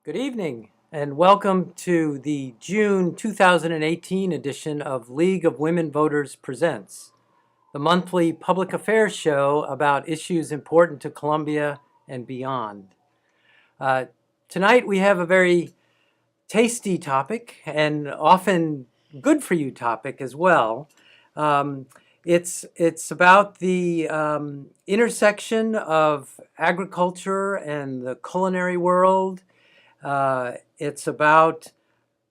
Good evening, and welcome to the June 2018 edition of League of Women Voters Presents, the monthly public affairs show about issues important to Columbia and beyond. Uh, Tonight we have a very tasty topic and often good for you topic as well. Um, it's about the intersection of agriculture and the culinary world. It's about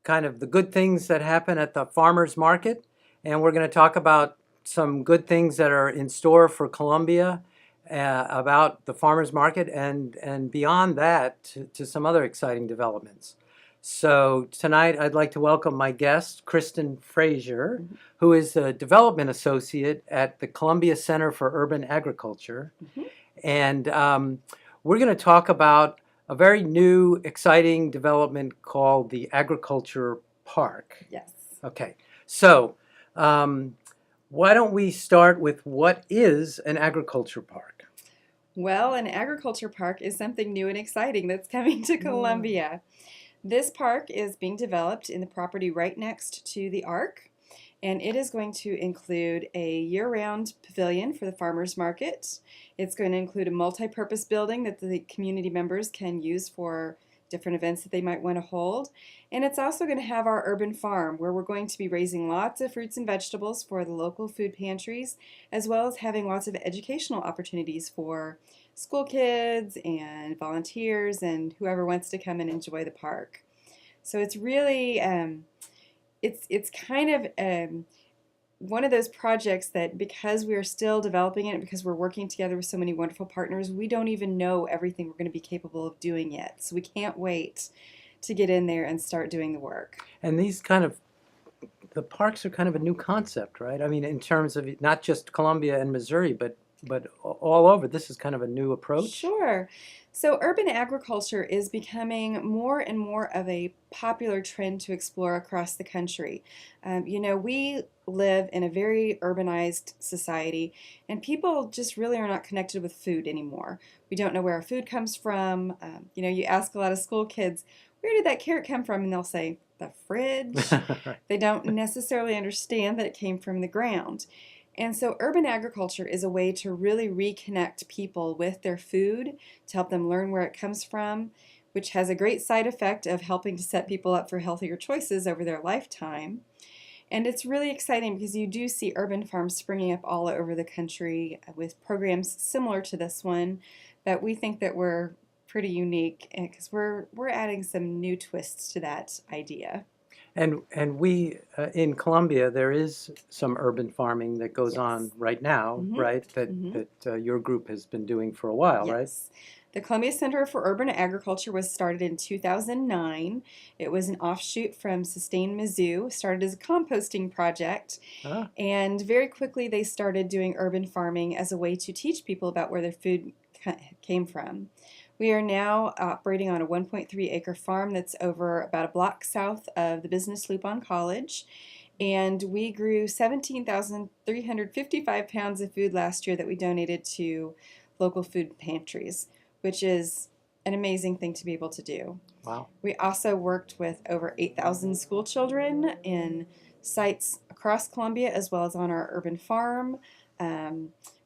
kind of the good things that happen at the farmers market, and we're going to talk about some good things that are in store for Columbia about the farmers market and beyond that to some other exciting developments. So tonight I'd like to welcome my guest, Kristin Frazier, who is a development associate at the Columbia Center for Urban Agriculture. And we're going to talk about a very new, exciting development called the Agriculture Park. Yes. Okay, so why don't we start with what is an agriculture park? Well, an agriculture park is something new and exciting that's coming to Columbia. This park is being developed in the property right next to the Ark, and it is going to include a year-round pavilion for the farmers market. It's going to include a multi-purpose building that the community members can use for different events that they might want to hold. And it's also going to have our urban farm where we're going to be raising lots of fruits and vegetables for the local food pantries, as well as having lots of educational opportunities for school kids and volunteers and whoever wants to come and enjoy the park. So it's really, it's kind of one of those projects that, because we're still developing it, because we're working together with so many wonderful partners, we don't even know everything we're going to be capable of doing yet. So we can't wait to get in there and start doing the work. And the parks are kind of a new concept, right? I mean, in terms of not just Columbia and Missouri, but all over. This is kind of a new approach. Sure. So urban agriculture is becoming more and more of a popular trend to explore across the country. We live in a very urbanized society, and people just really are not connected with food anymore. We don't know where our food comes from. You ask a lot of school kids, where did that carrot come from? And they'll say, the fridge. Right. They don't necessarily understand that it came from the ground. And so urban agriculture is a way to really reconnect people with their food, to help them learn where it comes from, which has a great side effect of helping to set people up for healthier choices over their lifetime. And it's really exciting because you do see urban farms springing up all over the country with programs similar to this one, but we think that we're pretty unique because we're adding some new twists to that idea. And we in Columbia, there is some urban farming that goes on right now, right? That your group has been doing for a while, right? Yes. The Columbia Center for Urban Agriculture was started in 2009. It was an offshoot from Sustain Mizzou, started as a composting project, and very quickly they started doing urban farming as a way to teach people about where their food came from. We are now operating on a 1.3-acre farm that's over about a block south of the Business Loop on College. And we grew 17,355 pounds of food last year that we donated to local food pantries, which is an amazing thing to be able to do. Wow. We also worked with over 8,000 school children in sites across Columbia as well as on our urban farm.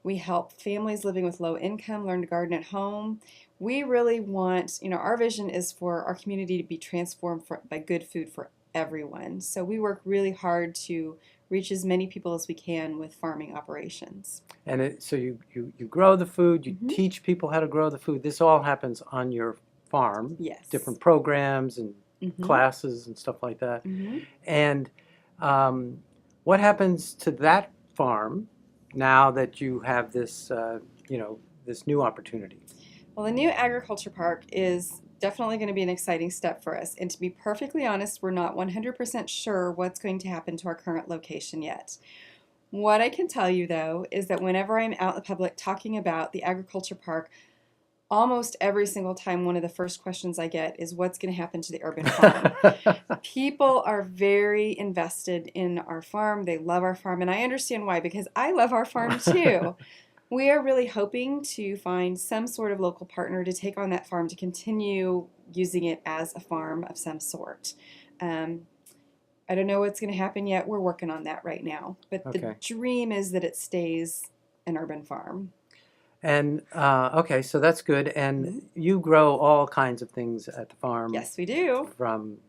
We help families living with low income learn to garden at home. We really want, our vision is for our community to be transformed by good food for everyone. So we work really hard to reach as many people as we can with farming operations. And so you grow the food, you teach people how to grow the food. This all happens on your farm. Yes. Different programs and classes and stuff like that. And what happens to that farm now that you have this, this new opportunity? Well, the new agriculture park is definitely going to be an exciting step for us. And to be perfectly honest, we're not 100% sure what's going to happen to our current location yet. What I can tell you, though, is that whenever I'm out in the public talking about the agriculture park, almost every single time one of the first questions I get is what's going to happen to the urban farm. People are very invested in our farm. They love our farm, and I understand why, because I love our farm too. We are really hoping to find some sort of local partner to take on that farm to continue using it as a farm of some sort. I don't know what's going to happen yet. We're working on that right now. But the Okay. dream is that it stays an urban farm. And okay, so that's good. And Mhm. you grow all kinds of things at the farm. Yes, we do. From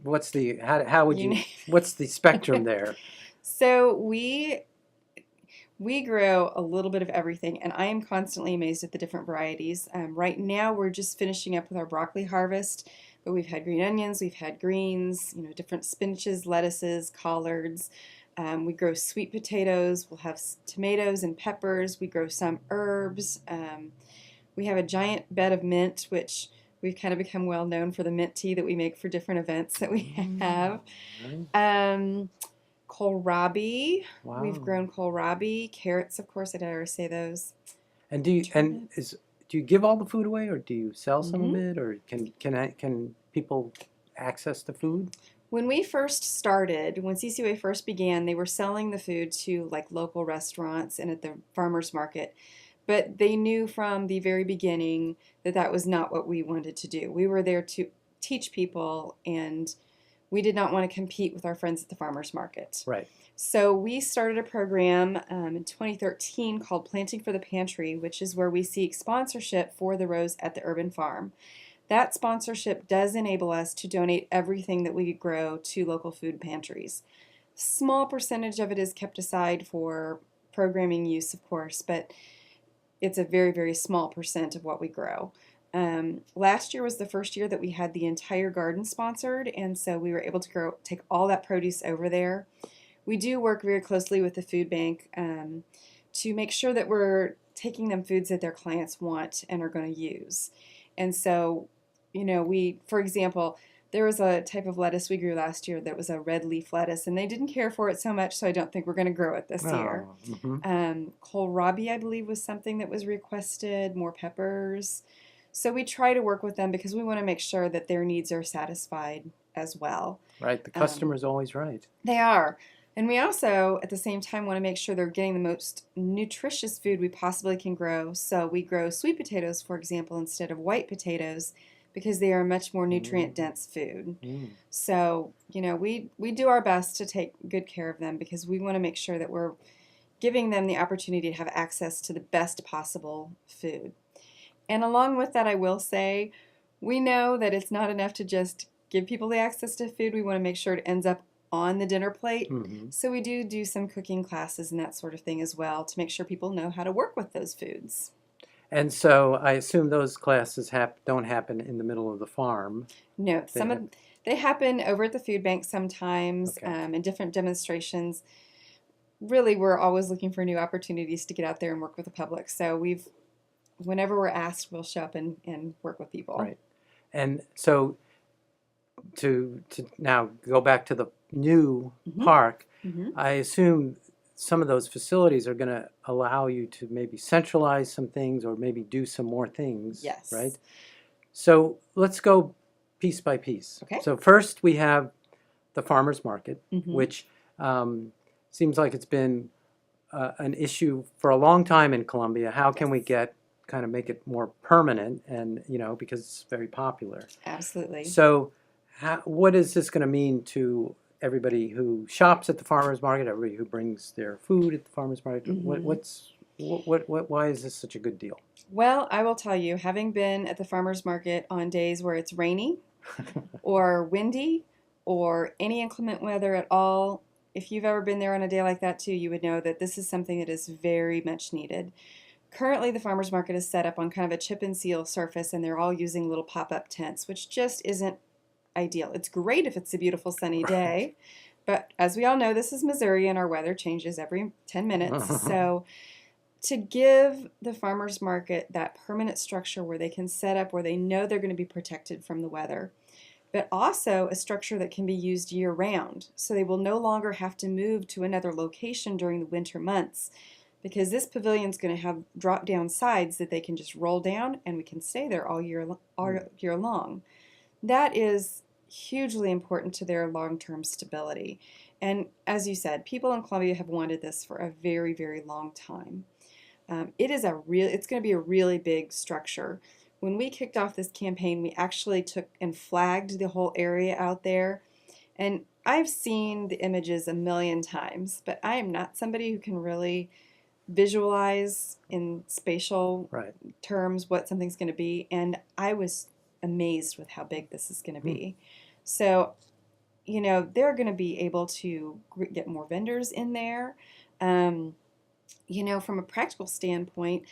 what's the how would You you know. what's the spectrum there? So we grow a little bit of everything, and I am constantly amazed at the different varieties. Right now, we're just finishing up with our broccoli harvest, but we've had green onions, we've had greens, different spinaches, lettuces, collards. We grow sweet potatoes. We'll have tomatoes and peppers. We grow some herbs. We have a giant bed of mint, which we've kind of become well known for the mint tea that we make for different events that we have. Right. Um, Kohlrabi. We've Wow. grown kohlrabi. Carrots, of course, I did already say those. And Turnips. do you give all the food away, or do you sell some of hmm it, or can people access the food? When we first started, when CCOA first began, they were selling the food to like local restaurants and at the farmers market. But they knew from the very beginning that that was not what we wanted to do. We were there to teach people, and we did not want to compete with our friends at the farmers market. Right. So we started a program in 2013 called Planting for the Pantry, which is where we seek sponsorship for the rows at the urban farm. That sponsorship does enable us to donate everything that we grow to local food pantries. Small percentage of it is kept aside for programming use, of course, but it's a very, very small percent of what we grow. Last year was the first year that we had the entire garden sponsored, and so we were able to take all that produce over there. We do work very closely with the food bank to make sure that we're taking them foods that their clients want and are going to use. And so, for example, there was a type of lettuce we grew last year that was a red leaf lettuce, and they didn't care for it so much, so I don't think we're going to grow it this year. Oh, hmm. Kohlrabi, I believe, was something that was requested, more peppers. So we try to work with them because we want to make sure that their needs are satisfied as well. Right. The customer's always right. They are. And we also, at the same time, want to make sure they're getting the most nutritious food we possibly can grow. So we grow sweet potatoes, for example, instead of white potatoes because they are a much more nutrient-dense food. Mm. So, we do our best to take good care of them because we want to make sure that we're giving them the opportunity to have access to the best possible food. And along with that, I will say, we know that it's not enough to just give people the access to food. We want to make sure it ends up on the dinner plate. Mm-hmm. So we do some cooking classes and that sort of thing as well to make sure people know how to work with those foods. And so I assume those classes don't happen in the middle of the farm. No, they happen over at the food bank sometimes, Okay. in different demonstrations. Really, we're always looking for new opportunities to get out there and work with the public. So whenever we're asked, we'll show up and work with people. Right. And so to now go back to the new Mm-hmm. park, Mm-hmm. I assume some of those facilities are going to allow you to maybe centralize some things or maybe do some more things. Yes. Right. So let's go piece by piece. Okay. So first we have the farmers market, Mm-hmm. which seems like it's been an issue for a long time in Columbia. How can we kind of make it more permanent, and because it's very popular. Absolutely. So what is this going to mean to everybody who shops at the farmers market, everybody who brings their food at the farmers market? Mm-hmm. Why is this such a good deal? Well, I will tell you, having been at the farmers market on days where it's rainy or windy or any inclement weather at all, if you've ever been there on a day like that too, you would know that this is something that is very much needed. Currently, the farmers market is set up on kind of a chip and seal surface, and they're all using little pop-up tents, which just isn't ideal. It's great if it's a beautiful sunny day, but as we all know, this is Missouri and our weather changes every 10 minutes. So to give the farmers market that permanent structure where they can set up, where they know they're going to be protected from the weather, but also a structure that can be used year-round. So they will no longer have to move to another location during the winter months, because this pavilion is going to have drop-down sides that they can just roll down, and we can stay there all year long. That is hugely important to their long-term stability. And as you said, people in Columbia have wanted this for a very, very long time. It's going to be a really big structure. when we kicked off this campaign, we actually took and flagged the whole area out there. And I've seen the images a million times, but I am not somebody who can really visualize in spatial Right. terms what something's going to be. And I was amazed with how big this is going to be. So, they're going to be able to get more vendors in there. From a practical standpoint,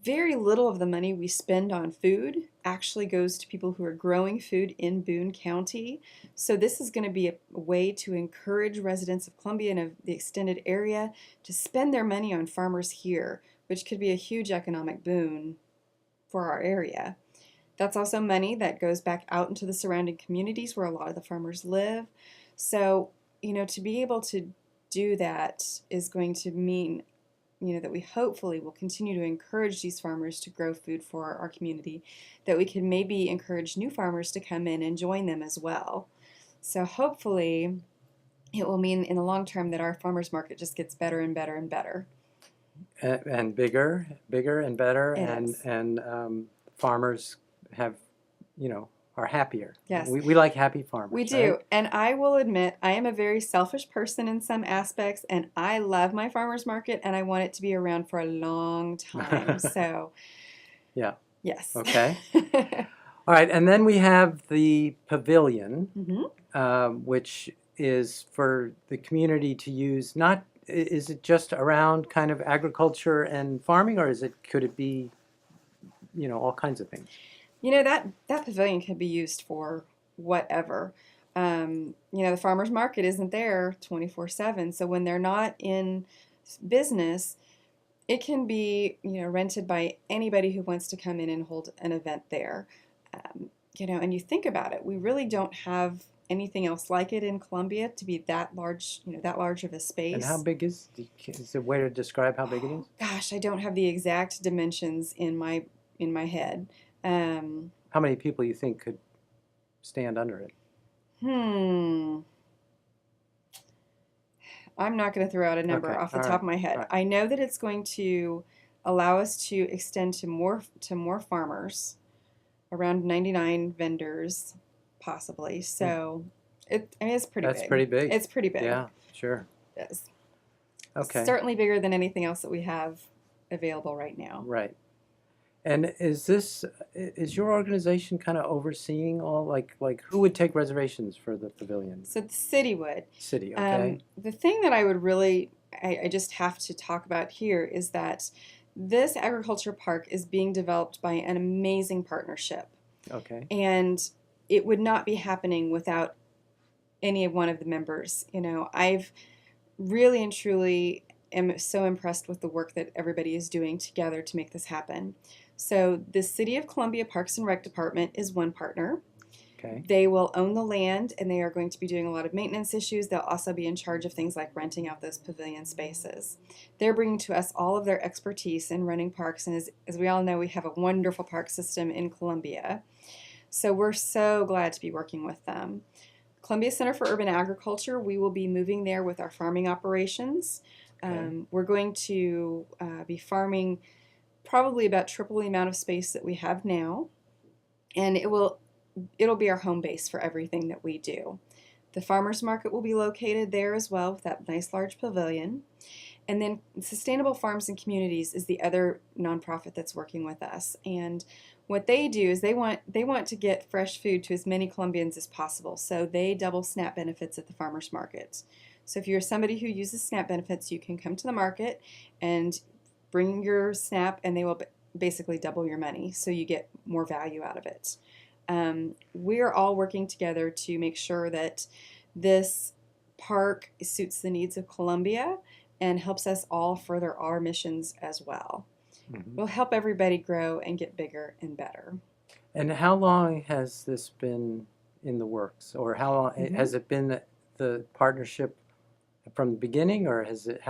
very little of the money we spend on food actually goes to people who are growing food in Boone County. So this is going to be a way to encourage residents of Columbia and of the extended area to spend their money on farmers here, which could be a huge economic boon for our area. That's also money that goes back out into the surrounding communities where a lot of the farmers live. So, to be able to do that is going to mean that we hopefully will continue to encourage these farmers to grow food for our community, that we can maybe encourage new farmers to come in and join them as well. So hopefully it will mean in the long term that our farmers market just gets better and better and better. And bigger and better, Yes. and farmers have, are happier. Yes. We like happy farmers. We do. Right? And I will admit, I am a very selfish person in some aspects, and I love my farmers market, and I want it to be around for a long time. So, yeah. yes. Okay. All right. And then we have the Pavilion, which is for the community to use. Is it just around kind of agriculture and farming, or could it be, all kinds of things? That pavilion can be used for whatever. The farmers market isn't there 24/7, so when they're not in business, it can be rented by anybody who wants to come in and hold an event there. And you think about it, we really don't have anything else like it in Columbia to be that large, that large of a space. And how big is there a way to describe how big it is? Gosh, I don't have the exact dimensions in my head. How many people you think could stand under it? I'm not going to throw out a number off the top of my head. Right. I know that it's going to allow us to extend to more farmers, around 99 vendors, possibly. So it's pretty big. That's pretty big. It's pretty big. Yeah, sure. Yes. Okay. Certainly bigger than anything else that we have available right now. Right. And is your organization kind of overseeing all, like who would take reservations for the pavilion? So the city would. City, okay. The thing that I would really, I just have to talk about here is that this agriculture park is being developed by an amazing partnership. Okay. And it would not be happening without any one of the members. I've really and truly am so impressed with the work that everybody is doing together to make this happen. So the City of Columbia Parks and Rec Department is one partner. Okay. They will own the land, and they are going to be doing a lot of maintenance issues. They'll also be in charge of things like renting out those pavilion spaces. They're bringing to us all of their expertise in running parks, and as we all know, we have a wonderful park system in Columbia. So we're so glad to be working with them. Columbia Center for Urban Agriculture, we will be moving there with our farming operations. Okay. We're going to be farming probably about triple the amount of space that we have now, and it'll be our home base for everything that we do. The farmers market will be located there as well with that nice large pavilion. And then Sustainable Farms and Communities is the other nonprofit that's working with us. And what they do is they want to get fresh food to as many Columbians as possible. So they double SNAP benefits at the farmers market. So if you're somebody who uses SNAP benefits, you can come to the market and bring your SNAP, and they will basically double your money, so you get more value out of it. We're all working together to make sure that this park suits the needs of Columbia and helps us all further our missions as well. Mm-hmm. We'll help everybody grow and get bigger and better. And how long has this been in the works, or how long has it been the partnership from the beginning, or has it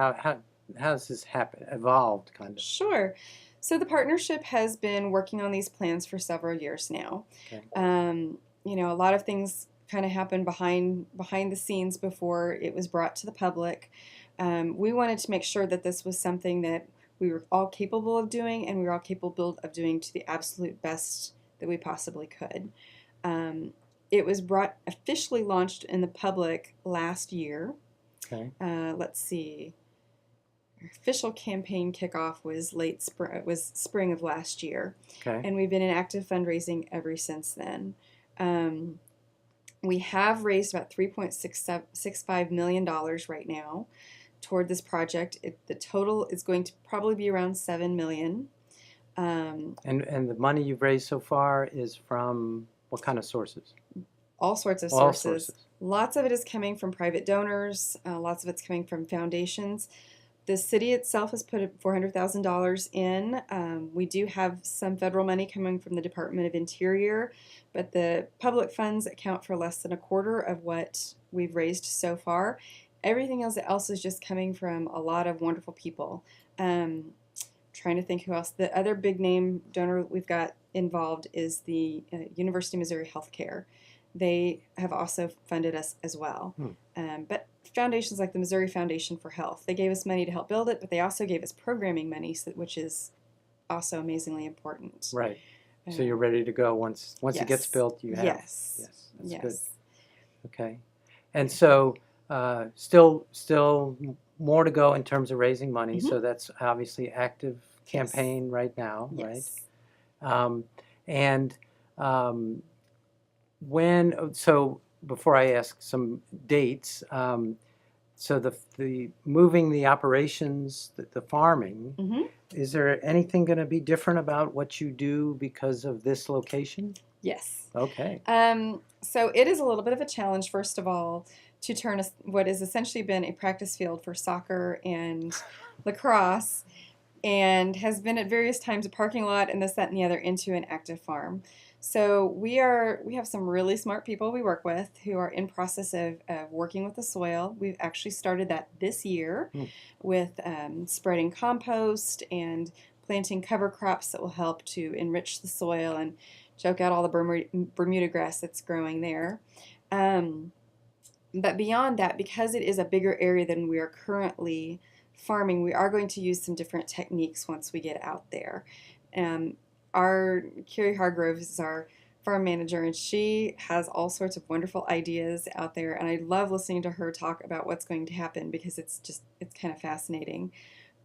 how's this evolved kind of? Sure. So the partnership has been working on these plans for several years now. Okay. A lot of things kind of happened behind the scenes before it was brought to the public. We wanted to make sure that this was something that we were all capable of doing, and we were all capable of doing to the absolute best that we possibly could. It was officially launched in the public last year. Okay. Let's see. Our official campaign kickoff was spring of last year, Okay. and we've been in active fundraising ever since then. We have raised about $3.65 million right now toward this project. The total is going to probably be around $7 million. And the money you've raised so far is from what kind of sources? All sorts of All sources. sources. Lots of it is coming from private donors. Lots of it's coming from foundations. The city itself has put $400,000 in. We do have some federal money coming from the Department of Interior, but the public funds account for less than a quarter of what we've raised so far. Everything else is just coming from a lot of wonderful people. Trying to think who else. The other big name donor we've got involved is the University of Missouri Healthcare. They have also funded us as well. But foundations like the Missouri Foundation for Health, they gave us money to help build it, but they also gave us programming money, which is also amazingly important. Right. So you're ready to go once yes. it gets built. You have. Yes. Yes. That's yes. good. Okay. And so still more to go in terms of raising money. Mm-hmm. So that's obviously active campaign right now, yes. right? So before I ask some dates, so the moving the operations, the farming, Mm-hmm. is there anything going to be different about what you do because of this location? Yes. Okay. So it is a little bit of a challenge, first of all, to turn what has essentially been a practice field for soccer and lacrosse, and has been at various times a parking lot and this, that, and the other, into an active farm. So we have some really smart people we work with who are in process of working with the soil. We've actually started that this year with spreading compost and planting cover crops that will help to enrich the soil and choke out all the Bermuda grass that's growing there. But beyond that, because it is a bigger area than we are currently farming, we are going to use some different techniques once we get out there. Our Carrie Hargrove is our farm manager, and she has all sorts of wonderful ideas out there, and I love listening to her talk about what's going to happen because it's kind of fascinating.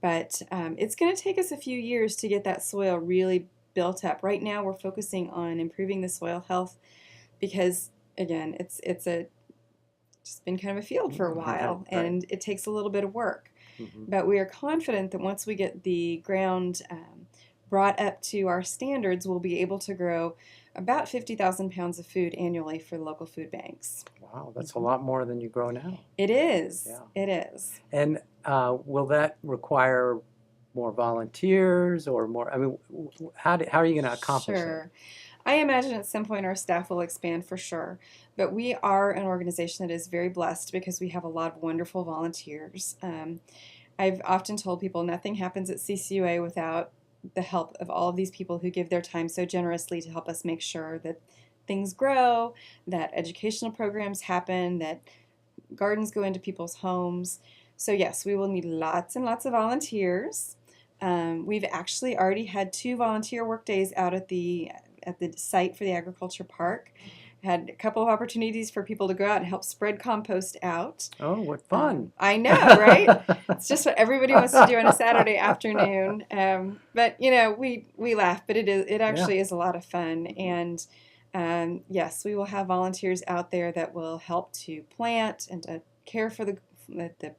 But it's going to take us a few years to get that soil really built up. Right now we're focusing on improving the soil health because, again, it's just been kind of a field for a while, right. and it takes a little bit of work. Mm-hmm. But we are confident that once we get the ground brought up to our standards, we'll be able to grow about 50,000 pounds of food annually for local food banks. Wow, that's a lot more than you grow now. It is. Yeah. It is. And will that require more volunteers or more? I mean, how are you going to accomplish Sure. I imagine at some point our staff will expand for sure. But we are an organization that is very blessed because we have a lot of wonderful volunteers. I've often told people nothing happens at CCUA without the help of all of these people who give their time so generously to help us make sure that things grow, that educational programs happen, that gardens go into people's homes. So yes, we will need lots and lots of volunteers. We've actually already had 2 volunteer work days out at the site for the agriculture park. Had a couple of opportunities for people to go out and help spread compost out. Oh, what fun. I know, right? It's just what everybody wants to do on a Saturday afternoon. But, we laugh, but it actually is a lot of fun. And yes, we will have volunteers out there that will help to plant and to care for the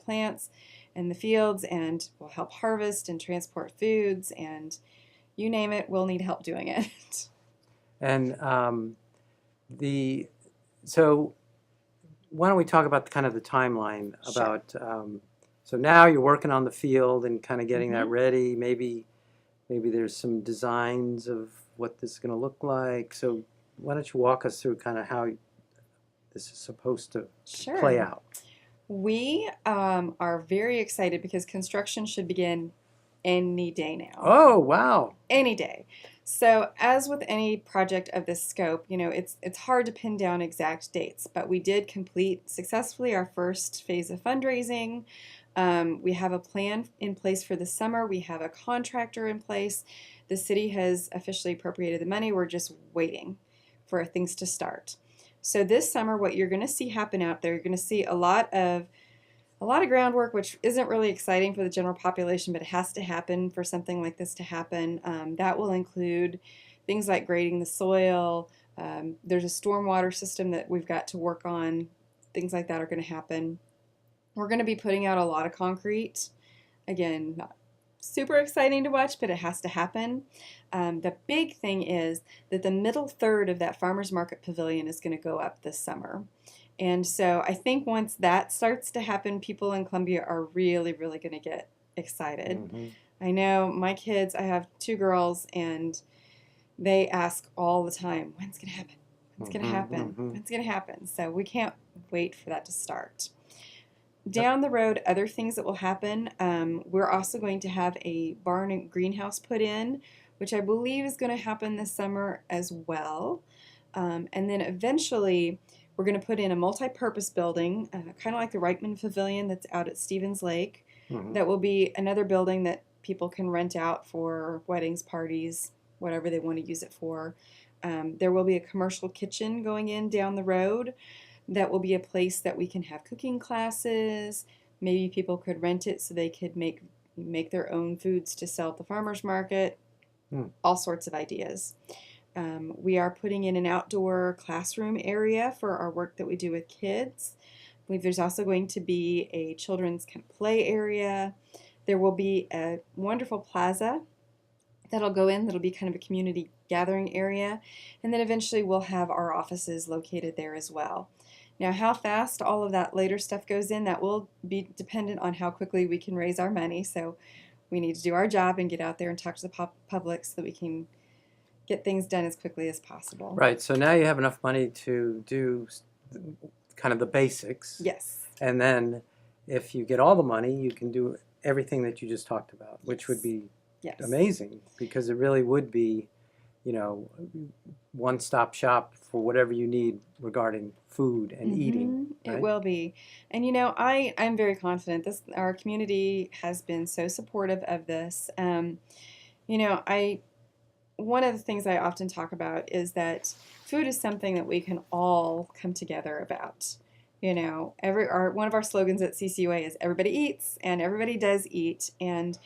plants and the fields, and will help harvest and transport foods, and you name it, we'll need help doing it. And so why don't we talk about kind of the timeline about, so now you're working on the field and kind of getting that ready. Maybe there's some designs of what this is going to look like. So why don't you walk us through kind of how this is supposed to play out? We are very excited because construction should begin any day now. Oh, wow. Any day. So as with any project of this scope, it's hard to pin down exact dates, but we did complete successfully our first phase of fundraising. We have a plan in place for the summer. We have a contractor in place. The city has officially appropriated the money. We're just waiting for things to start. So this summer, what you're going to see happen out there, you're going to see a lot of groundwork, which isn't really exciting for the general population, but it has to happen for something like this to happen. That will include things like grading the soil. There's a stormwater system that we've got to work on. Things like that are going to happen. We're going to be putting out a lot of concrete. Again, not super exciting to watch, but it has to happen. The big thing is that the middle third of that farmers market pavilion is going to go up this summer. And so I think once that starts to happen, people in Columbia are really, really going to get excited. Mm-hmm. I know my kids, I have 2 girls, and they ask all the time, when's it going to happen? When's it going to happen? Mm-hmm. When's it going to happen? So we can't wait for that to start. Down the road, other things that will happen, we're also going to have a barn and greenhouse put in, which I believe is going to happen this summer as well. And then eventually, we're going to put in a multi-purpose building, kind of like the Reichman Pavilion that's out at Stevens Lake. Mm-hmm. That will be another building that people can rent out for weddings, parties, whatever they want to use it for. There will be a commercial kitchen going in down the road. That will be a place that we can have cooking classes. Maybe people could rent it so they could make their own foods to sell at the farmers market. All sorts of ideas. We are putting in an outdoor classroom area for our work that we do with kids. I believe there's also going to be a children's play area. There will be a wonderful plaza that'll go in, that'll be kind of a community gathering area. And then eventually we'll have our offices located there as well. Now, how fast all of that later stuff goes in, that will be dependent on how quickly we can raise our money. So we need to do our job and get out there and talk to the public so that we can get things done as quickly as possible. Right. So now you have enough money to do kind of the basics. Yes. And then if you get all the money, you can do everything that you just talked about, which would be amazing, because it really would be, one-stop shop for whatever you need regarding food and eating. Right? It will be. And I'm very confident our community has been so supportive of this. One of the things I often talk about is that food is something that we can all come together about. One of our slogans at CCUA is everybody eats and everybody does eat. And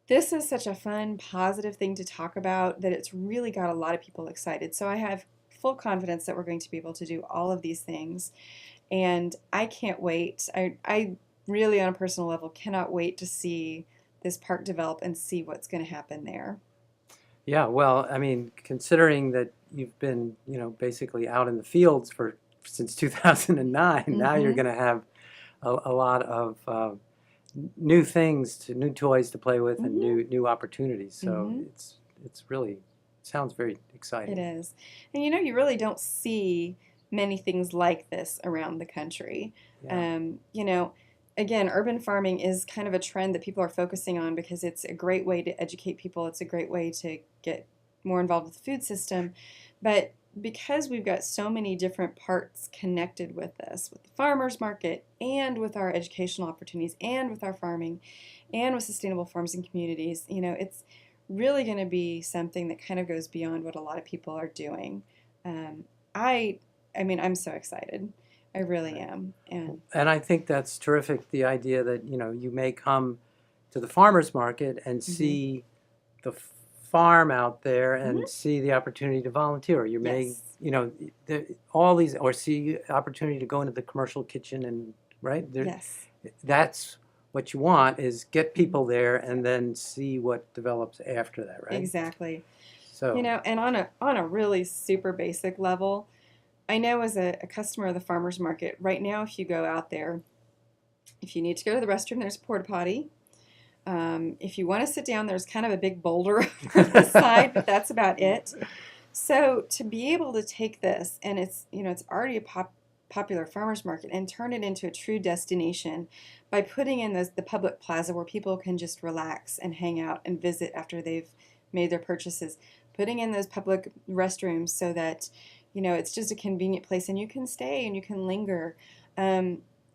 this is such a fun, positive thing to talk about that it's really got a lot of people excited. So I have full confidence that we're going to be able to do all of these things. And I can't wait. I really, on a personal level, cannot wait to see this park develop and see what's going to happen there. Yeah, well, I mean, considering that you've been, basically out in the fields since 2009, now you're going to have a lot of new toys to play with, and new opportunities. So it's really sounds very exciting. It is, and you really don't see many things like this around the country. Yeah. Again, urban farming is kind of a trend that people are focusing on because it's a great way to educate people. It's a great way to get more involved with the food system. But because we've got so many different parts connected with this, with the farmers market and with our educational opportunities and with our farming and with sustainable farms and communities, it's really going to be something that kind of goes beyond what a lot of people are doing. I'm so excited. I really am. And I think that's terrific, the idea that, you may come to the farmer's market and see the farm out there and see the opportunity to volunteer. You may, all these, or see opportunity to go into the commercial kitchen and, right? That's what you want, is get people there and then see what develops after that, right? Exactly. So, and on a really super basic level, I know as a customer of the farmer's market, right now if you go out there, if you need to go to the restroom, there's a porta potty. If you want to sit down, there's kind of a big boulder on the side, but that's about it. So to be able to take this, and it's already a popular farmer's market, and turn it into a true destination by putting in the public plaza where people can just relax and hang out and visit after they've made their purchases, putting in those public restrooms so that it's just a convenient place and you can stay and you can linger.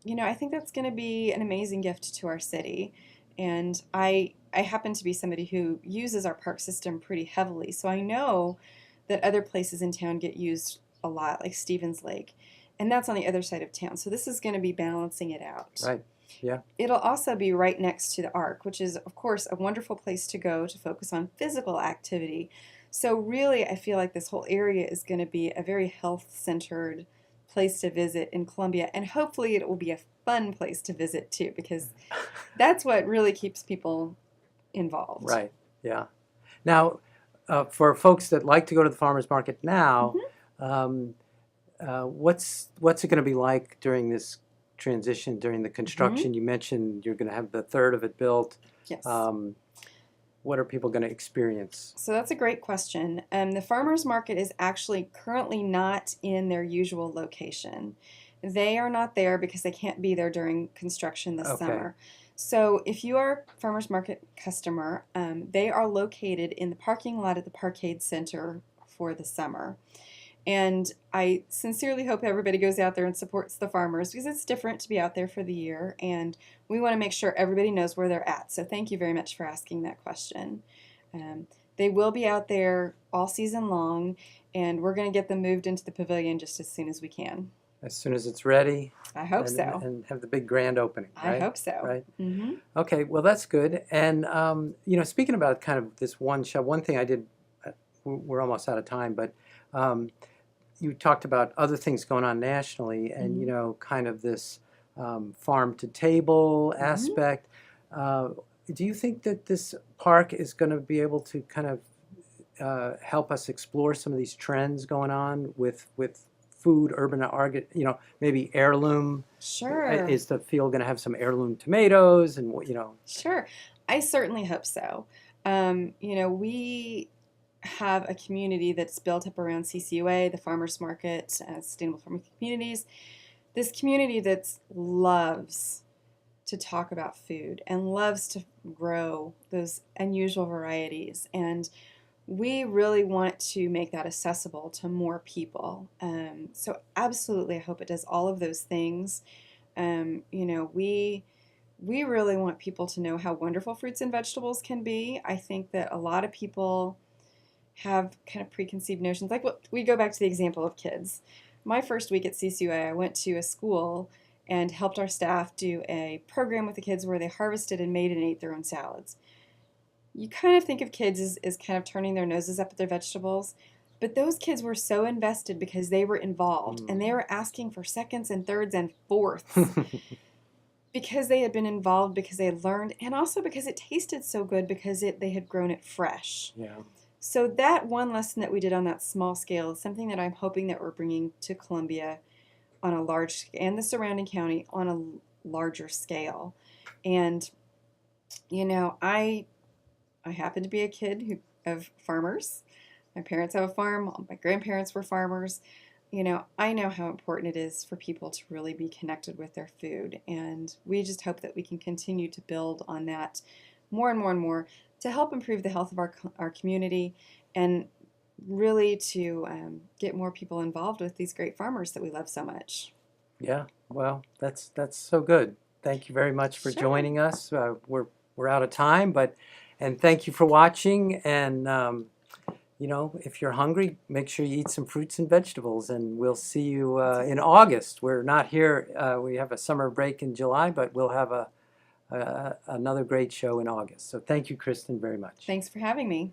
I think that's going to be an amazing gift to our city. And I happen to be somebody who uses our park system pretty heavily, so I know that other places in town get used a lot, like Stevens Lake, and that's on the other side of town. So this is going to be balancing it out. Right. Yeah. It'll also be right next to the Arc, which is, of course, a wonderful place to go to focus on physical activity. So really, I feel like this whole area is going to be a very health-centered place to visit in Columbia, and hopefully it will be a fun place to visit too, because that's what really keeps people involved. Right. Yeah. Now, for folks that like to go to the farmers market now, um, what's it going to be like during this transition, during the construction? You mentioned you're going to have the third of it built. Yes. What are people going to experience? So that's a great question. The farmers market is actually currently not in their usual location. They are not there because they can't be there during construction this summer. So if you are a farmers market customer, they are located in the parking lot at the Parkade Center for the summer. And I sincerely hope everybody goes out there and supports the farmers, because it's different to be out there for the year, and we want to make sure everybody knows where they're at. So thank you very much for asking that question. They will be out there all season long, and we're going to get them moved into the pavilion just as soon as we can. As soon as it's ready? I hope so. And have the big grand opening, right? I hope so. Right? Mm-hmm. Okay, well, that's good. And, speaking about kind of this one show, one thing I did, we're almost out of time, but you talked about other things going on nationally, and, kind of this farm to table aspect. Do you think that this park is going to be able to kind of help us explore some of these trends going on with food, urban, maybe heirloom? Sure. Is the field going to have some heirloom tomatoes and, Sure. I certainly hope so. We have a community that's built up around CCUA, the farmers market, sustainable farming communities. This community that loves to talk about food and loves to grow those unusual varieties. And we really want to make that accessible to more people. So absolutely, I hope it does all of those things. We really want people to know how wonderful fruits and vegetables can be. I think that a lot of people have kind of preconceived notions. Like, we go back to the example of kids. My first week at CCUA, I went to a school and helped our staff do a program with the kids where they harvested and made and ate their own salads. You kind of think of kids as kind of turning their noses up at their vegetables, but those kids were so invested because they were involved, and they were asking for seconds and thirds and fourths because they had been involved, because they had learned, and also because it tasted so good because they had grown it fresh. Yeah. So that one lesson that we did on that small scale is something that I'm hoping that we're bringing to Columbia on a large, and the surrounding county on a larger scale. And, I happen to be a kid of farmers. My parents have a farm. My grandparents were farmers. I know how important it is for people to really be connected with their food. And we just hope that we can continue to build on that more and more and more to help improve the health of our community, and really to get more people involved with these great farmers that we love so much. Yeah, well, that's so good. Thank you very much for joining us. We're out of time, and thank you for watching. And if you're hungry, make sure you eat some fruits and vegetables. And we'll see you in August. We're not here. We have a summer break in July, but we'll have another great show in August. So thank you, Kristin, very much. Thanks for having me.